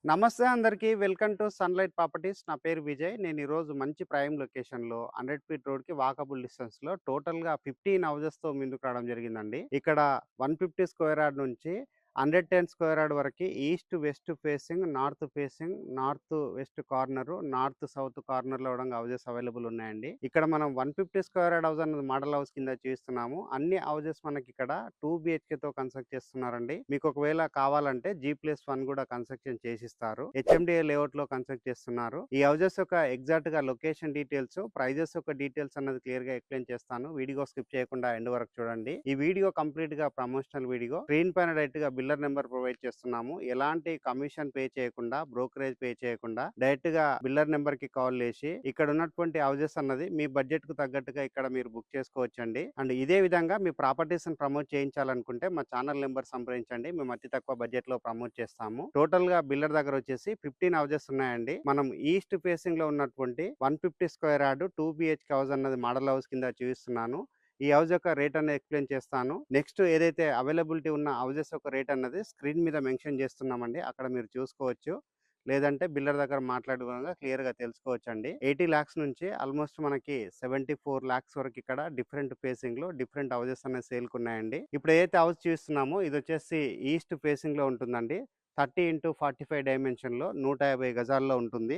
నమస్తే అందరికీ. Welcome to sunlight properties. నా పేరు విజయ్. నేను ఈరోజు మంచి ప్రైమ్ లొకేషన్‌లో 100 ఫీట్ రోడ్‌కి వాకబుల్ డిస్టెన్స్‌లో టోటల్‌గా 15 హౌసెస్‌తో ముందుకు రావడం జరిగిందండి. ఇక్కడ 150 స్క్వేర్ యార్డ్ నుంచి 110 స్క్వేర్ యార్డ్ వరకి east, west facing, north west corner, north south కార్నర్‌లో కూడా హౌసెస్ అవైలబుల్ ఉన్నాయండి. ఇక్కడ మనం 150 స్క్వేర్ యార్డ్ హౌస్ అన్నది మోడల్ హౌస్ కింద చూస్తున్నాము. అన్ని హౌసెస్ మనకిక్కడ 2 బీహెచ్‌కేతో కన్స్ట్రక్ట్ చేస్తున్నారండి. మీకు ఒకవేళ కావాలంటే G+1 కూడా కన్స్ట్రక్షన్ చేసిస్తారు. హెచ్ఎండిఏ లేఅవుట్‌లో కన్స్ట్రక్ట్ చేస్తున్నారు. ఈ హౌసెస్ యొక్క ఎగ్జాక్ట్‌గా లొకేషన్ డీటెయిల్స్, ప్రైజెస్ యొక్క డీటెయిల్స్ అన్నది క్లియర్‌గా ఎక్స్‌ప్లెయిన్ చేస్తాను. వీడియో స్కిప్ చేయకుండా ఎండ్ వరకు చూడండి. ఈ వీడియో కంప్లీట్‌గా ప్రమోషనల్ వీడియో. స్క్రీన్ పైన డైరెక్ట్‌గా బిల్డర్ నెంబర్ ప్రొవైడ్ చేస్తున్నాము. ఎలాంటి కమిషన్ పే చేయకుండా, బ్రోకరేజ్ పే చేయకుండా డైరెక్ట్‌గా బిల్డర్ నెంబర్‌కి కాల్ చేసి ఇక్కడ ఉన్నటువంటి హౌసెస్ అన్నది మీ బడ్జెట్‌కు తగ్గట్టుగా ఇక్కడ మీరు బుక్ చేసుకోవచ్చండి. అండ్ ఇదే విధంగా మీ ప్రాపర్టీస్‌ని ప్రమోట్ చేయించాలనుకుంటే మా ఛానల్ నెంబర్ సంప్రదించండి. మేము అతి తక్కువ బడ్జెట్‌లో ప్రమోట్ చేస్తాము. టోటల్‌గా బిల్డర్ దగ్గర వచ్చేసి 15 హౌసెస్ ఉన్నాయండి. మనం ఈస్ట్ ఫేసింగ్‌లో ఉన్నటువంటి 150 స్క్వేర్ యార్డ్ 2 బీహెచ్‌కే హౌస్ అన్నది మోడల్ హౌస్ కింద చూపిస్తున్నాను. ఈ హౌస్ యొక్క రేట్ అనేది ఎక్స్‌ప్లెయిన్ చేస్తాను. నెక్స్ట్ ఏదైతే అవైలబిలిటీ ఉన్న హౌసెస్ యొక్క రేట్ అన్నది స్క్రీన్ మీద మెన్షన్ చేస్తున్నామండి. అక్కడ మీరు చూసుకోవచ్చు. లేదంటే బిల్డర్ దగ్గర మాట్లాడుకోగా క్లియర్‌గా తెలుసుకోవచ్చండి. 80 లాక్స్ నుంచి ఆల్మోస్ట్ మనకి 74 లాక్స్ వరకు ఇక్కడ డిఫరెంట్ ఫేసింగ్‌లో డిఫరెంట్ హౌసెస్ అనేవి సేల్‌కున్నాయండి. ఇప్పుడు ఏదైతే హౌస్ చూస్తున్నామో ఇదొచ్చేసి ఈస్ట్ ఫేసింగ్‌లో ఉంటుందండి. 30x45 డైమెన్షన్‌లో 150 గజాల్లో ఉంటుంది.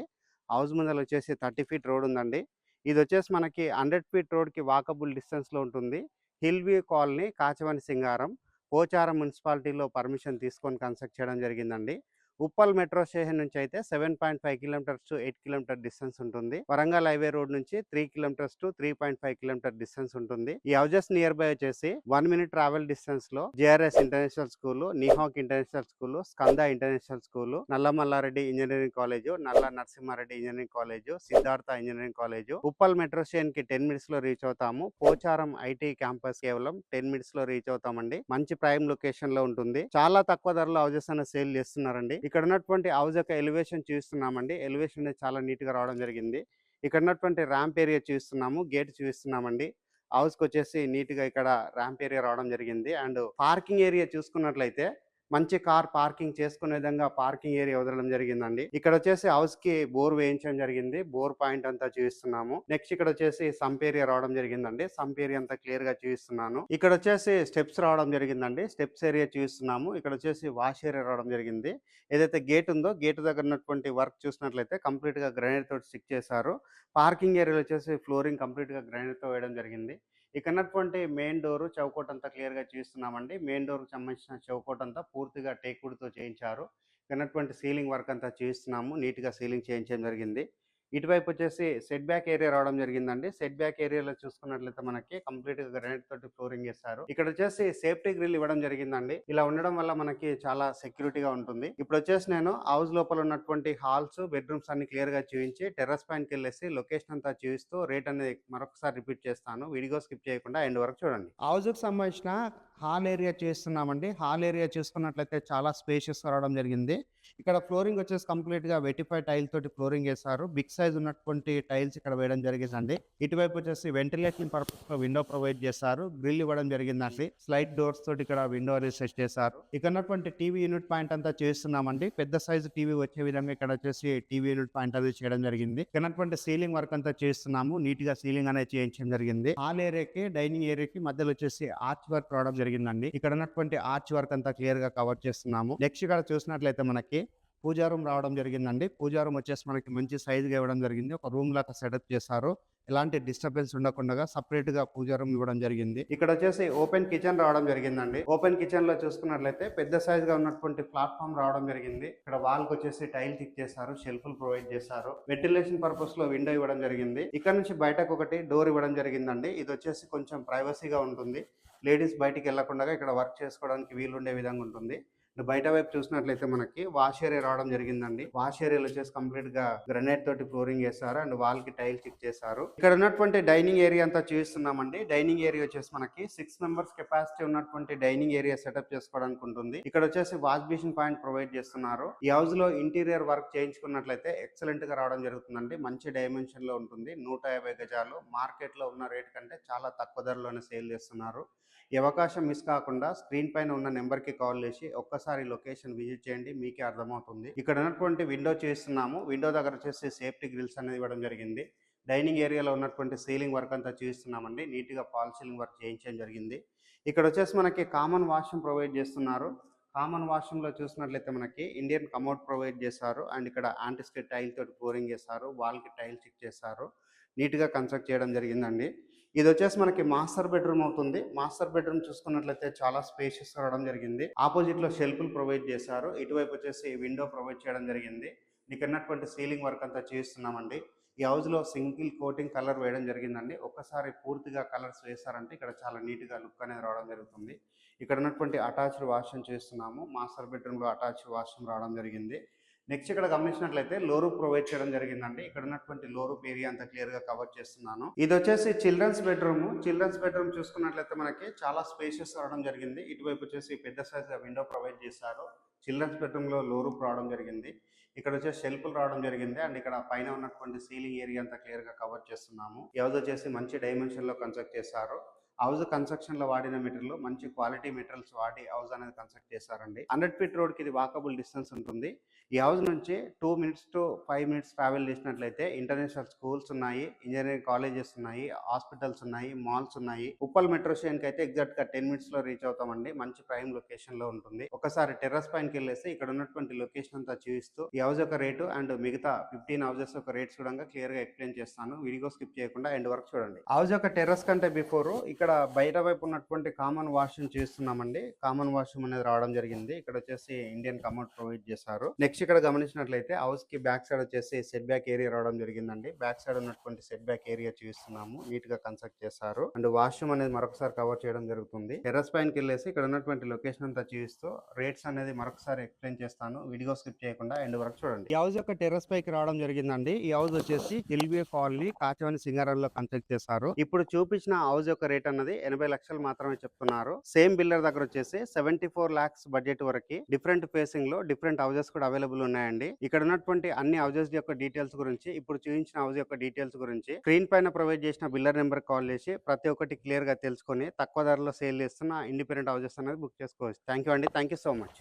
హౌస్ ముందలొచ్చేసి 30 ఫీట్ రోడ్ ఉందండి. ఇదొచ్చేసి మనకి 100 ఫీట్ రోడ్‌కి వాకబుల్ డిస్టెన్స్‌లో ఉంటుంది. హిల్ వ్యూ కాలనీ, కాచవని సింగారం, పోచారం మున్సిపాలిటీలో పర్మిషన్ తీసుకొని కన్స్ట్రక్ట్ చేయడం జరిగిందండి. ఉప్పల్ మెట్రో స్టేషన్ నుంచి అయితే 7.5 కిలోమీటర్స్ టు 8 కిలోమీటర్ డిస్టెన్స్ ఉంటుంది. వరంగల్ హైవే రోడ్ నుంచి 3 కిలోమీటర్స్ టు 3.5 కిలోమీటర్ డిస్టెన్స్ ఉంటుంది. ఈ హౌసెస్ నియర్ బై వచ్చేసి 1 మినిట్ ట్రావెల్ డిస్టెన్స్ లో JRS international school, Nihak international school, Skanda international school, Nalla Malla Reddy engineering college, Nalla Narasimha Reddy engineering college, Siddhartha engineering college, Uppal metro station కి 10 minutes లో reach అవుతాము. Pocharam IT campus కేవలం 10 minutes లో రీచ్ అవుతామండి. మంచి ప్రైమ్ లొకేషన్ లో ఉంటుంది. చాలా తక్కువ ధరలో హౌసెస్ అనేది సేల్ చేస్తున్నారండి. ఇక్కడ ఉన్నటువంటి హౌస్ యొక్క ఎలివేషన్ చూస్తున్నామండి. ఎలివేషన్ అనేది చాలా నీట్ గా రావడం జరిగింది. ఇక్కడ ఉన్నటువంటి ర్యాంప్ ఏరియా చూస్తున్నాము, గేట్ చూస్తున్నామండి. హౌస్ కి వచ్చేసి నీట్ గా ఇక్కడ ర్యాంప్ ఏరియా రావడం జరిగింది. అండ్ పార్కింగ్ ఏరియా చూసుకున్నట్లయితే మంచి కార్ పార్కింగ్ చేసుకునే విధంగా పార్కింగ్ ఏరియా వదలడం జరిగిందండి. ఇక్కడ వచ్చేసి హౌస్ కి బోర్ వేయించడం జరిగింది. బోర్ పాయింట్ అంతా చూపిస్తున్నాము. నెక్స్ట్ ఇక్కడ వచ్చేసి సంప్ ఏరియా రావడం జరిగిందండి. సంప్ ఏరియా అంతా క్లియర్ గా చూపిస్తున్నాను. ఇక్కడ వచ్చేసి స్టెప్స్ రావడం జరిగిందండి. స్టెప్స్ ఏరియా చూస్తున్నాము. ఇక్కడ వచ్చేసి వాష్ ఏరియా రావడం జరిగింది. ఏదైతే గేట్ ఉందో గేట్ దగ్గర ఉన్నటువంటి వర్క్ చూసినట్లయితే కంప్లీట్ గా గ్రైనైట్ తోటి స్టిక్ చేశారు. పార్కింగ్ ఏరియాలో వచ్చేసి ఫ్లోరింగ్ కంప్లీట్ గా గ్రైనైట్ తో వేయడం జరిగింది. ఇక్కడ ఉన్నటువంటి మెయిన్ డోర్ చౌకోట్ అంతా క్లియర్ గా చూస్తున్నామండి. మెయిన్ డోర్ కి సంబంధించిన చౌకోట్ అంతా పూర్తిగా టేక్ వుడ్ తో చేయించారు. ఇక్కడ ఉన్నటువంటి సీలింగ్ వర్క్ అంతా చూస్తున్నాము. నీట్ గా సీలింగ్ చేయించడం జరిగింది. ఇటువైపు వచ్చేసి సెట్ బ్యాక్ ఏరియా రావడం జరిగిందండి. సెట్ బ్యాక్ ఏరియాలో చూసుకున్నట్లయితే మనకి కంప్లీట్ గా గ్రానైట్ తోటి ఫ్లోరింగ్ చేస్తారు. ఇక్కడ వచ్చేసి సేఫ్టీ గ్రిల్ ఇవ్వడం జరిగిందండి. ఇలా ఉండడం వల్ల మనకి చాలా సెక్యూరిటీగా ఉంటుంది. ఇప్పుడు వచ్చేసి నేను హౌస్ లోపల ఉన్నటువంటి హాల్స్, బెడ్రూమ్స్ అన్ని క్లియర్ గా చూపించి టెర్రస్ పైనకి వెళ్ళేసి లొకేషన్ అంతా చూపిస్తూ రేట్ అనేది మరొకసారి రిపీట్ చేస్తాను. వీడియో స్కిప్ చేయకుండా ఎండ్ వరకు చూడండి. హౌస్ కి సంబంధించిన హాల్ ఏరియా చేస్తున్నామండి. హాల్ ఏరియా చూసుకున్నట్లయితే చాలా స్పేషియస్ రావడం జరిగింది. ఇక్కడ ఫ్లోరింగ్ వచ్చేసి కంప్లీట్ గా వెటిఫై టైల్ తోటి ఫ్లోరింగ్ వేశారు. బిగ్ సైజ్ ఉన్నటువంటి టైల్స్ ఇక్కడ వేయడం జరిగిందండి. ఇటువైపు వచ్చేసి వెంటిలేషన్ పర్పస్ లో విండో ప్రొవైడ్ చేశారు. గ్రిల్ ఇవ్వడం జరిగిందండి. స్లైడ్ డోర్స్ తోటి ఇక్కడ విండో అనేది సెట్ చేశారు. ఇక్కడ ఉన్నటువంటి టీవీ యూనిట్ పాయింట్ అంతా చేస్తున్నామండి. పెద్ద సైజు టీవీ వచ్చే విధంగా ఇక్కడ వచ్చేసి టీవీ యూనిట్ పాయింట్ అనేది చేయడం జరిగింది. ఇక్కడ ఉన్నటువంటి సీలింగ్ వర్క్ అంతా చేస్తున్నాము. నీట్ గా సీలింగ్ అనేది చేయించడం జరిగింది. హాల్ ఏరియాకి డైనింగ్ ఏరియాకి మధ్యలో వచ్చేసి ఆర్చ్ వర్క్ రావడం జరిగిందండి. ఇక్కడ ఉన్నటువంటి ఆర్చ్ వర్క్ అంతా క్లియర్ గా కవర్ చేస్తున్నాము. నెక్స్ట్ ఇక్కడ చూసినట్లయితే మనకి పూజా రూమ్ రావడం జరిగిందండి. పూజా రూమ్ వచ్చేసి మనకి మంచి సైజుగా ఇవ్వడం జరిగింది. ఒక రూమ్ లాగా సెటప్ చేశారు. ఎలాంటి డిస్టర్బెన్స్ ఉండకుండా సపరేట్ గా పూజా రూమ్ ఇవ్వడం జరిగింది. ఇక్కడ వచ్చేసి ఓపెన్ కిచెన్ రావడం జరిగిందండి. ఓపెన్ కిచెన్ లో చూసుకున్నట్లయితే పెద్ద సైజ్ గా ఉన్నటువంటి ప్లాట్ఫామ్ రావడం జరిగింది. ఇక్కడ వాల్ కి వచ్చేసి టైల్ టిక్ చేశారు. షెల్ఫ్లు ప్రొవైడ్ చేశారు. వెంటిలేషన్ పర్పస్ లో విండో ఇవ్వడం జరిగింది. ఇక్కడ నుంచి బయటకు ఒకటి డోర్ ఇవ్వడం జరిగిందండి. ఇది వచ్చేసి కొంచెం ప్రైవసీగా ఉంటుంది. లేడీస్ బయటికి వెళ్లకుండా ఇక్కడ వర్క్ చేసుకోవడానికి వీలుండే విధంగా ఉంటుంది. బయట వైపు చూసినట్లయితే మనకి వాష్ ఏరియా రావడం జరిగిందండి. వాష్ ఏరియాలో వచ్చేసి కంప్లీట్ గా గ్రనైట్ తోటి ఫ్లోరింగ్ చేశారు. అండ్ వాల్ కి టైల్ చిక్ చేశారు. ఇక్కడ ఉన్నటువంటి డైనింగ్ ఏరియా అంతా చూస్తున్నామండి. డైనింగ్ ఏరియా వచ్చేసి మనకి 6 మెంబర్స్ కెపాసిటీ ఉన్నటువంటి డైనింగ్ ఏరియా సెటప్ చేసుకోవడానికి ఉంటుంది. ఇక్కడ వచ్చేసి వాష్ బేసిన్ పాయింట్ ప్రొవైడ్ చేస్తున్నారు. ఈ హౌస్ లో ఇంటీరియర్ వర్క్ చేయించుకున్నట్లయితే ఎక్సలెంట్ గా రావడం జరుగుతుందండి. మంచి డైమెన్షన్ లో ఉంటుంది. 150 గజాలు మార్కెట్ లో ఉన్న రేట్ కంటే చాలా తక్కువ ధరలోనే సేల్ చేస్తున్నారు. ఈ అవకాశం మిస్ కాకుండా స్క్రీన్ పైన ఉన్న నెంబర్కి కాల్ చేసి ఒక్క ఒక్కసారి లొకేషన్ విజిట్ చేయండి, మీకే అర్థమవుతుంది. ఇక్కడ ఉన్నటువంటి విండో చూస్తున్నాము. విండో దగ్గర వచ్చేసి సేఫ్టీ గ్రిల్స్ అనేది ఇవ్వడం జరిగింది. డైనింగ్ ఏరియాలో ఉన్నటువంటి సీలింగ్ వర్క్ అంతా చూస్తున్నామండి. నీట్గా ఫాల్ సీలింగ్ వర్క్ చేయించడం జరిగింది. ఇక్కడ వచ్చేసి మనకి కామన్ వాష్రూమ్ ప్రొవైడ్ చేస్తున్నారు. కామన్ వాష్రూమ్లో చూసినట్లయితే మనకి ఇండియన్ కమోడ్ ప్రొవైడ్ చేశారు. అండ్ ఇక్కడ యాంటిస్టేట్ టైల్ తోటి ఫ్లోరింగ్ చేశారు. వాల్కి టైల్ స్టిక్ చేశారు. నీట్గా కన్స్ట్రక్ట్ చేయడం జరిగిందండి. ఇది వచ్చేసి మనకి మాస్టర్ బెడ్రూమ్ అవుతుంది. మాస్టర్ బెడ్రూమ్ చూసుకున్నట్లయితే చాలా స్పేషియస్ రావడం జరిగింది. ఆపోజిట్ లో షెల్ఫ్లు ప్రొవైడ్ చేశారు. ఇటువైపు వచ్చేసి విండో ప్రొవైడ్ చేయడం జరిగింది. నీకు అన్నటువంటి సీలింగ్ వర్క్ అంతా చేస్తున్నామండి. ఈ హౌస్ లో సింగిల్ కోటింగ్ కలర్ వేయడం జరిగిందండి. ఒక్కసారి పూర్తిగా కలర్స్ వేశారంటే ఇక్కడ చాలా నీట్గా లుక్ అనేది రావడం జరుగుతుంది. ఇక్కడ ఉన్నటువంటి అటాచ్డ్ వాష్రూమ్ చేస్తున్నాము. మాస్టర్ బెడ్రూమ్ లో అటాచ్డ్ వాష్రూమ్ రావడం జరిగింది. నెక్స్ట్ ఇక్కడ గమనించినట్లయితే లోరు ప్రొవైడ్ చేయడం జరిగిందండి. ఇక్కడ ఉన్నటువంటి లోరు ఏరియా అంతా క్లియర్ గా కవర్ చేస్తున్నాను. ఇది వచ్చేసి చిల్డ్రన్స్ బెడ్రూమ్. చిల్డ్రన్స్ బెడ్రూమ్ చూసుకున్నట్లయితే మనకి చాలా స్పేషియస్ రావడం జరిగింది. ఇటువైపు వచ్చేసి పెద్ద సైజ్ విండో ప్రొవైడ్ చేశారు. చిల్డ్రన్స్ బెడ్రూమ్ లో లోరు రావడం జరిగింది. ఇక్కడ వచ్చేసి షెల్ఫ్లు రావడం జరిగింది. అండ్ ఇక్కడ పైన ఉన్నటువంటి సీలింగ్ ఏరియా అంతా క్లియర్ గా కవర్ చేస్తున్నాము. ఈ హౌస్ వచ్చేసి మంచి డైమెన్షన్ లో కన్స్ట్రక్ట్ చేశారు. హౌస్ కన్స్ట్రక్షన్ లో వాడిన మెటీరియల్ మంచి క్వాలిటీ మెటీరియల్స్ వాడి హౌస్ అనేది కన్స్ట్రక్ట్ చేశారండి. 100 ఫీట్ రోడ్ కి ఇది వాకబుల్ డిస్టెన్స్ ఉంటుంది. ఈ హౌస్ నుంచి 2 minutes to 5 minutes ట్రావెల్ చేసినట్లయితే ఇంటర్నేషనల్ స్కూల్స్ ఉన్నాయి, ఇంజనీరింగ్ కాలేజెస్ ఉన్నాయి, హాస్పిటల్స్ ఉన్నాయి, మాల్స్ ఉన్నాయి. ఉప్పల్ మెట్రో స్టేషన్ కి అయితే ఎగ్జాక్ట్ గా 10 minutes లో రీచ్ అవుతామండి. మంచి ప్రైమ్ లొకేషన్ లో ఉంటుంది. ఒకసారి టెర్రస్ పైనకి వెళ్ళేసి ఇక్కడ ఉన్నటువంటి లొకేషన్ అంతా చూపిస్తూ ఈ హౌస్ యొక్క రేటు అండ్ మిగతా 15 హౌసెస్ యొక్క రేట్స్ కూడా క్లియర్ గా ఎక్స్ప్లెయిన్ చేస్తాను. వీడియో స్కిప్ చేయకుండా ఎండ్ వరకు చూడండి. హౌస్ యొక్క టెర్రస్ కంటే బిఫోర్ ఇక్కడ బయట వైపు ఉన్నటువంటి కామన్ వాష్రూమ్ చేస్తున్నామండి. కామన్ వాష్రూమ్ అనేది రావడం జరిగింది. ఇక్కడ వచ్చేసి ఇండియన్ కమోడ్ ప్రొవైడ్ చేశారు. నెక్స్ట్ ఇక్కడ గమనించినట్లయితే హౌస్ కి బ్యాక్ సైడ్ వచ్చేసి సెట్ బ్యాక్ ఏరియా రావడం జరిగిందండి. బ్యాక్ సైడ్ ఉన్నటువంటి సెట్ బ్యాక్ ఏరియా చూస్తున్నాము. నీట్ గా కన్స్ట్రక్ట్ చేశారు. అండ్ వాష్రూమ్ అనేది మరొకసారి కవర్ చేయడం జరుగుతుంది. టెర్రస్ పైనకి వెళ్ళేసి ఇక్కడ ఉన్నటువంటి లొకేషన్ అంతా చూస్తూ రేట్స్ అనేది మరొకసారి ఎక్స్ప్లెయిన్ చేస్తాను. వీడియో స్కిప్ చేయకుండా ఎండ్ వరకు చూడండి. ఈ హౌస్ యొక్క టెర్రస్ పైకి రావడం జరిగిందండి. ఈ హౌస్ వచ్చేసి కిల్బే కాలనీ కాచవని సింగారం లో కన్స్ట్రక్ట్ చేశారు. ఇప్పుడు చూపించిన హౌస్ యొక్క రేట్ అన్నది 80 లక్షలు మాత్రమే చెప్తున్నారు. సేమ్ బిల్డర్ దగ్గర వచ్చేసి 74 lakhs బడ్జెట్ వరకు డిఫరెంట్ ఫేసింగ్ లో డిఫరెంట్ హౌసెస్ కూడా అవైలబుల్ ఉన్నాయండి. ఇక్కడ ఉన్నటువంటి అన్ని హౌసెస్ యొక్క డీటెయిల్స్ గురించి, ఇప్పుడు చూపించిన హౌస్ యొక్క డీటెయిల్స్ గురించి స్క్రీన్ పైన ప్రొవైడ్ చేసిన బిల్డర్ నెంబర్ కాల్ చేసి ప్రతి ఒక్కటి క్లియర్ గా తెలుసుకొని తక్కువ ధరలో సేల్ చేస్తున్న ఇండిపెండెంట్ హౌసెస్ అనేది బుక్ చేసుకోవచ్చు. థ్యాంక్ యూ అండి. Thank you so much.